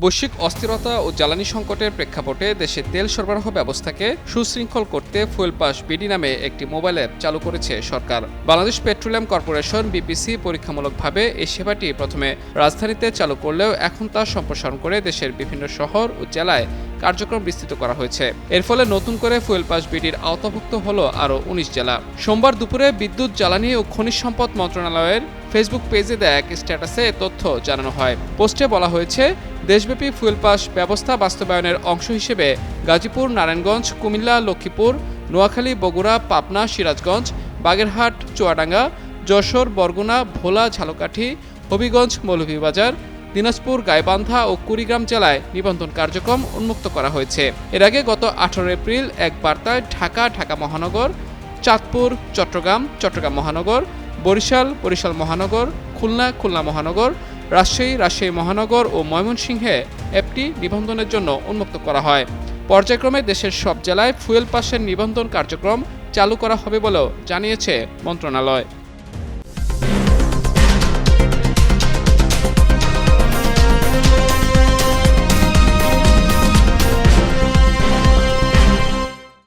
বৈশ্বিক অস্থিরতা ও জ্বালানি সংকটের প্রেক্ষাপটে দেশে তেল সরবরাহ ব্যবস্থাকে সুশৃঙ্খল করতে ফুয়েল পাস বিডি নামে একটি মোবাইল অ্যাপ চালু করেছে সরকার। বাংলাদেশ পেট্রোলিয়াম কর্পোরেশন বিপিসি পরীক্ষামূলকভাবে এই সেবাটি প্রথমে রাজধানীতে চালু করলেও এখন তা সম্প্রসারণ করে দেশের বিভিন্ন শহর ও জেলায় কার্যক্রম বিস্তৃত করা হয়েছে। এর ফলে নতুন করে ফুয়েল পাস বিডির আওতাভুক্ত হল আরও ১৯ জেলা। সোমবার দুপুরে বিদ্যুৎ, জ্বালানি ও খনিজ সম্পদ মন্ত্রণালয়ের ফেসবুক পেজে দেয়া এক স্ট্যাটাসে এ তথ্য জানানো হয়। পোস্টে বলা হয়েছে, দেশব্যাপী ফুয়েল পাস ব্যবস্থা বাস্তবায়নের অংশ হিসেবে গাজীপুর, নারায়ণগঞ্জ, কুমিল্লা, লক্ষ্মীপুর, নোয়াখালী, বগুড়া, পাবনা, সিরাজগঞ্জ, বাগেরহাট, চুয়াডাঙ্গা, যশোর, বরগুনা, ভোলা, ঝালকাঠি, হবিগঞ্জ, মৌলভীবাজার, দিনাজপুর, গাইবান্ধা ও কুড়িগ্রাম জেলায় নিবন্ধন কার্যক্রম উন্মুক্ত করা হয়েছে। এর আগে গত ১৮ এপ্রিল এক বার্তায় ঢাকা মহানগর, চাঁদপুর, চট্টগ্রাম মহানগর, বরিশাল মহানগর, খুলনা মহানগর, রাজশাহী মহানগর ও ময়মনসিংহে অ্যাপটি নিবন্ধনের জন্য উন্মুক্ত করা হয়। পর্যায়ক্রমে দেশের সব জেলায় ফুয়েল পাসের নিবন্ধন কার্যক্রম চালু করা হবে বলেও জানিয়েছে মন্ত্রণালয়।